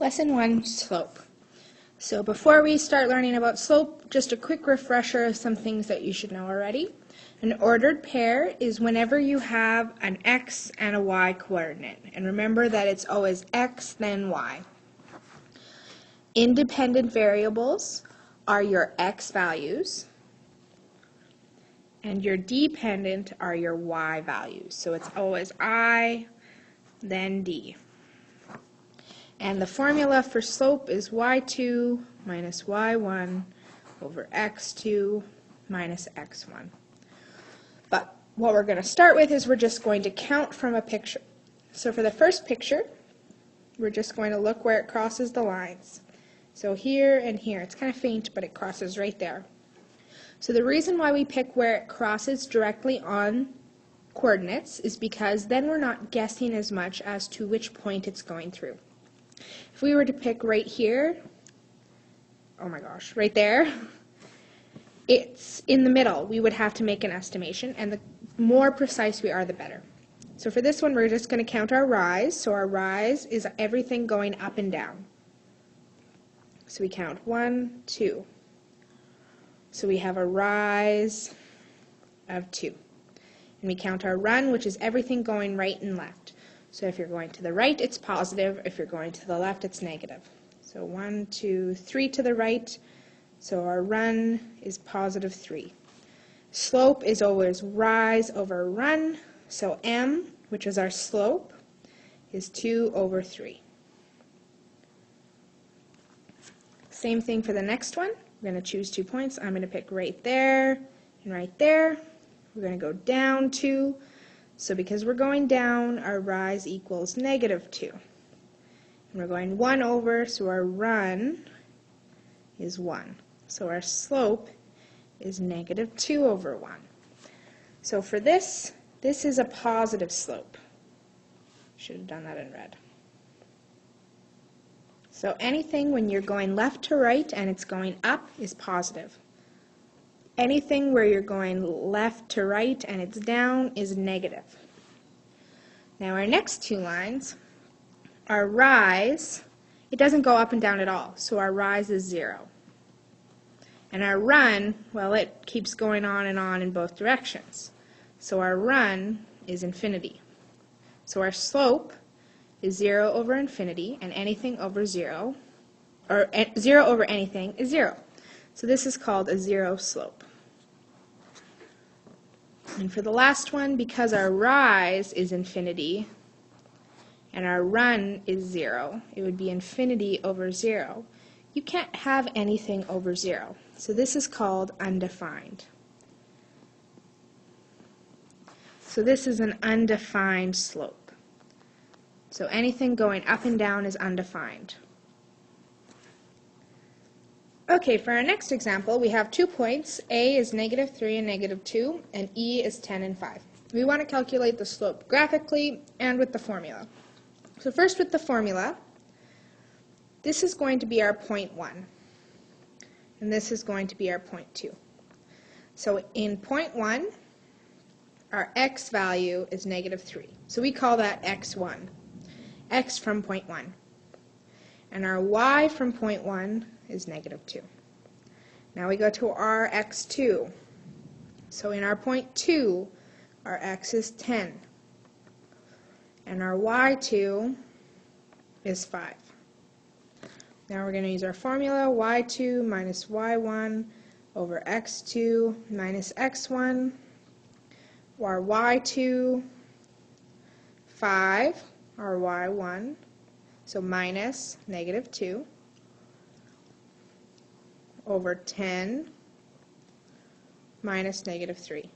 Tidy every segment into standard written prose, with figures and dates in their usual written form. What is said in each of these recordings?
Lesson 1, Slope. So before we start learning about slope, just a quick refresher of some things that you should know already. An ordered pair is whenever you have an x and a y coordinate. And remember that it's always x, then y. Independent variables are your x values, and your dependent are your y values. So it's always I, then d. And the formula for slope is y2 minus y1 over x2 minus x1. But what we're going to start with is we're just going to count from a picture. So for the first picture, we're just going to look where it crosses the lines. So here and here, it's kind of faint, but it crosses right there. So the reason why we pick where it crosses directly on coordinates is because then we're not guessing as much as to which point it's going through. If we were to pick right here, oh my gosh, right there, it's in the middle. We would have to make an estimation, and the more precise we are, the better. So for this one, we're just going to count our rise. So our rise is everything going up and down. So we count 1, 2. So we have a rise of 2. And we count our run, which is everything going right and left. So if you're going to the right, it's positive. If you're going to the left, it's negative. So 1, 2, 3 to the right. So our run is positive 3. Slope is always rise over run. So m, which is our slope, is 2 over 3. Same thing for the next one. We're going to choose 2 points. I'm going to pick right there and right there. We're going to go down 2. So because we're going down, our rise equals negative 2. And we're going 1 over, so our run is 1. So our slope is negative 2 over 1. So for this is a positive slope. Should have done that in red. So anything when you're going left to right and it's going up is positive. Anything where you're going left to right and it's down is negative. Now our next 2 lines, our rise, it doesn't go up and down at all, so our rise is 0. And our run, well, it keeps going on in both directions. So our run is infinity. So our slope is 0 over infinity, and anything over 0, or 0 over anything is 0. So this is called a 0 slope. And for the last one, because our rise is infinity and our run is 0, it would be infinity over 0. You can't have anything over 0. So this is called undefined. So this is an undefined slope. So anything going up and down is undefined. Okay, for our next example, we have 2 points. A is negative 3 and negative 2, and E is 10 and 5. We want to calculate the slope graphically and with the formula. So first with the formula, this is going to be our point 1, and this is going to be our point 2. So in point 1, our x value is negative 3. So we call that x1, x from point 1. And our y from point 1 is negative 2. Now we go to our x2. So in our point 2, our x is 10. And our y2 is 5. Now we're going to use our formula, y2 minus y1 over x2 minus x1. Our y2, 5, our y1, so minus negative 2 over 10 minus negative 3.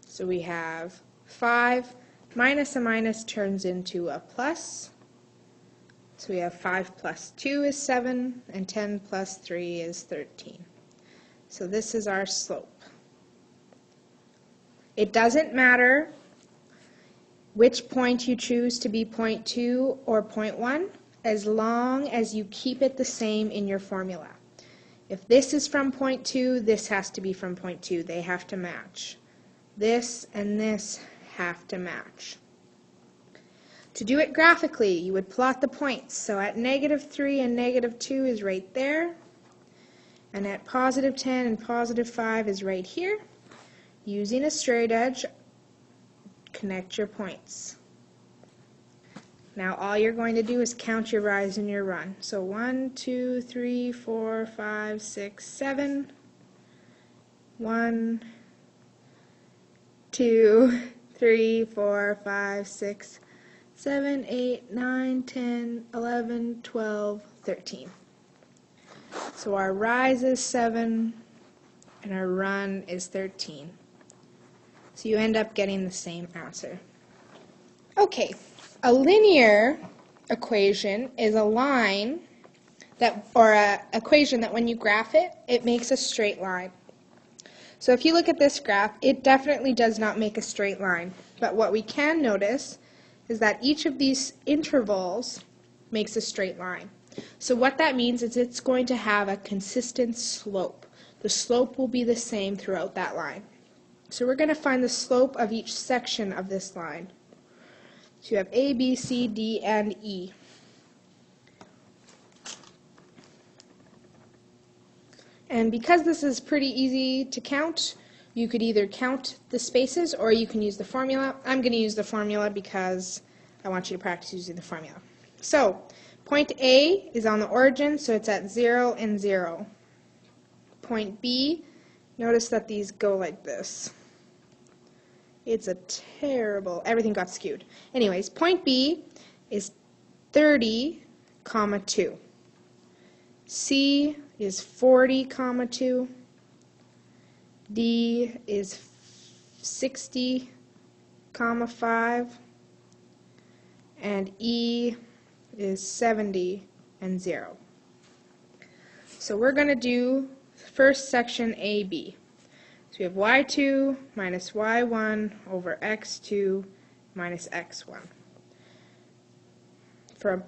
So we have 5 minus a minus turns into a plus. So we have 5 plus 2 is 7, and 10 plus 3 is 13. So this is our slope. It doesn't matter which point you choose to be point 2 or point 1, as long as you keep it the same in your formula. If this is from point 2, this has to be from point 2. They have to match. This and this have to match. To do it graphically, you would plot the points. So at -3 and -2 is right there. And at +10 and +5 is right here. Using a straight edge, connect your points. Now all you're going to do is count your rise and your run. So 1, 2, 3, 4, 5, 6, 7. 1, 2, 3, 4, 5, 6, 7, 8, 9, 10, 11, 12, 13. So our rise is 7 and our run is 13. So you end up getting the same answer. Okay, a linear equation is a line that, or an equation that when you graph it, it makes a straight line. So if you look at this graph, it definitely does not make a straight line. But what we can notice is that each of these intervals makes a straight line. So what that means is it's going to have a consistent slope. The slope will be the same throughout that line. So we're going to find the slope of each section of this line. So you have A, B, C, D, and E. And because this is pretty easy to count, you could either count the spaces or you can use the formula. I'm going to use the formula because I want you to practice using the formula. So point A is on the origin, so it's at 0 and 0. Point B, notice that these go like this. It's a terrible, everything got skewed. Anyways, point B is 30, 2. C is 40, 2. D is 60, 5. And E is 70 and 0. So we're going to do first section AB. So we have y2 minus y1 over x2 minus x1.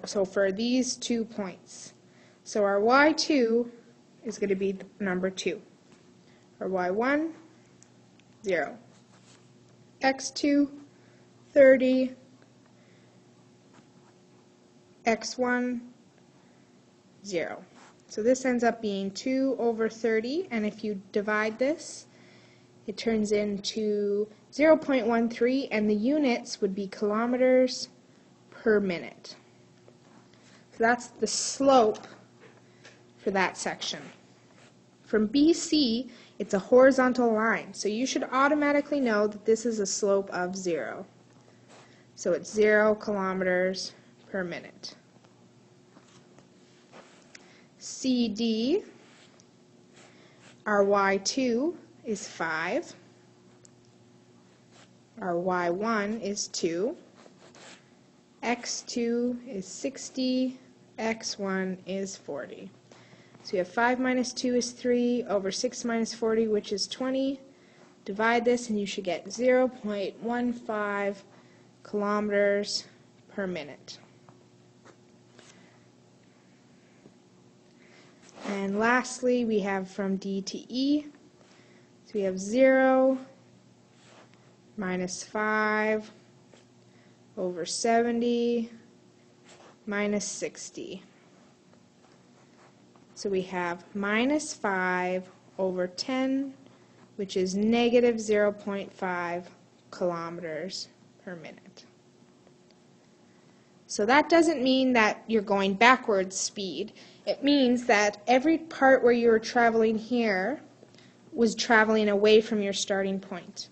So for these 2 points. So our y2 is going to be number 2. Our y1, 0. x2, 30. x1, 0. So this ends up being 2 over 30, and if you divide this, it turns into 0.13, and the units would be kilometers per minute. So that's the slope for that section. From BC, it's a horizontal line, so you should automatically know that this is a slope of 0. So it's 0 kilometers per minute. CD, our y2 is 5. Our y1 is 2. x2 is 60. x1 is 40. So we have 5 minus 2 is 3 over 6 minus 40, which is 20. Divide this and you should get 0.15 kilometers per minute. And lastly, we have from D to E. So we have 0 minus 5 over 70 minus 60. So we have minus 5 over 10, which is negative 0.5 kilometers per minute. So that doesn't mean that you're going backwards speed. It means that every part where you were traveling here was traveling away from your starting point.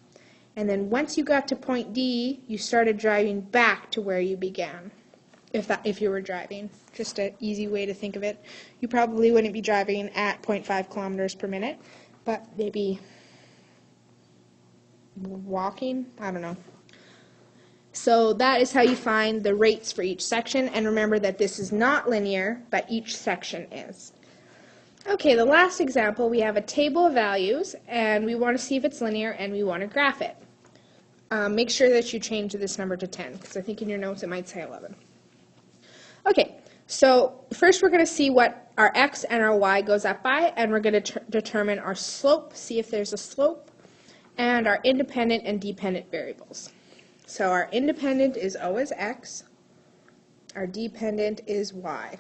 And then once you got to point D, you started driving back to where you began, if you were driving. Just an easy way to think of it. You probably wouldn't be driving at 0.5 kilometers per minute, but maybe walking, I don't know. So that is how you find the rates for each section, and remember that this is not linear, but each section is. Okay, the last example, we have a table of values, and we want to see if it's linear, and we want to graph it. Make sure that you change this number to 10, because I think in your notes it might say 11. Okay, so first we're going to see what our x and our y goes up by, and we're going to determine our slope, see if there's a slope, and our independent and dependent variables. So our independent is always x, Our dependent is y.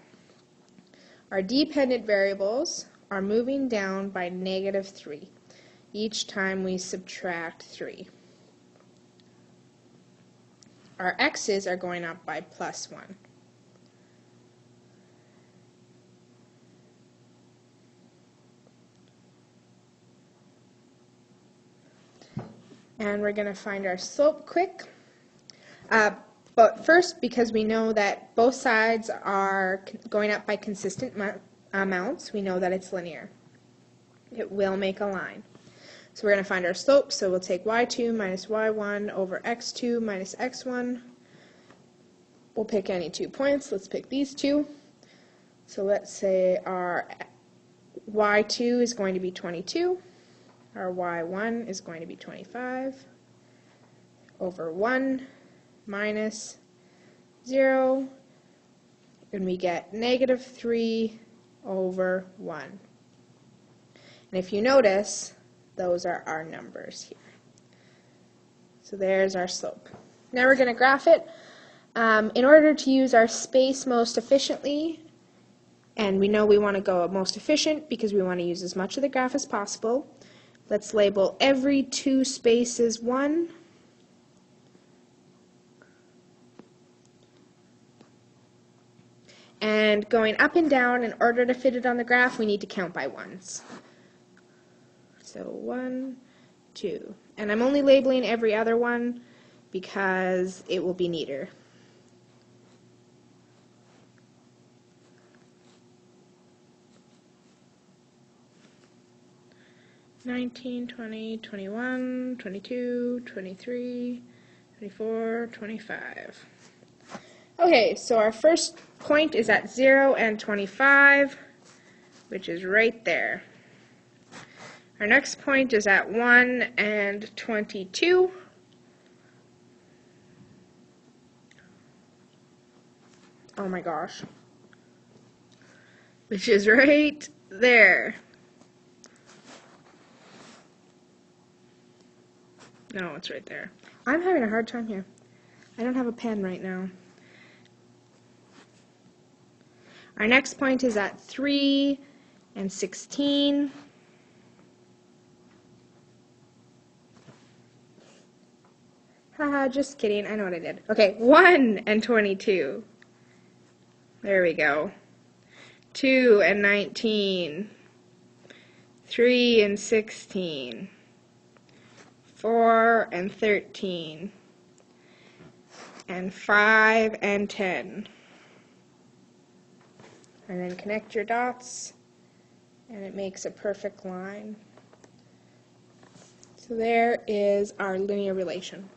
Our dependent variables are moving down by -3 each time we subtract 3. Our x's are going up by +1. And we're going to find our slope quick. But first, because we know that both sides are going up by consistent amounts, we know that it's linear. It will make a line. So we're going to find our slope, so we'll take y2 minus y1 over x2 minus x1. We'll pick any 2 points. Let's pick these 2. So let's say our y2 is going to be 22. Our y1 is going to be 25 over 1 minus 0, and we get -3 over 1. And if you notice, those are our numbers here. So there's our slope. Now we're going to graph it. In order to use our space most efficiently, and we know we want to go most efficient because we want to use as much of the graph as possible, let's label every 2 spaces 1. And going up and down, in order to fit it on the graph, we need to count by ones. So 1, 2. And I'm only labeling every other one because it will be neater. (19, 20, 21, 22, 23, 24, 25). Okay, so our first point is at 0 and 25, which is right there. Our next point is at 1 and 22. Oh my gosh. Which is right there. No, it's right there. I'm having a hard time here. I don't have a pen right now. Our next point is at 3 and 16. Haha, just kidding. I know what I did. Okay, 1 and 22. There we go. 2 and 19. 3 and 16. 4 and 13. And 5 and 10. And then connect your dots, and it makes a perfect line. So there is our linear relation.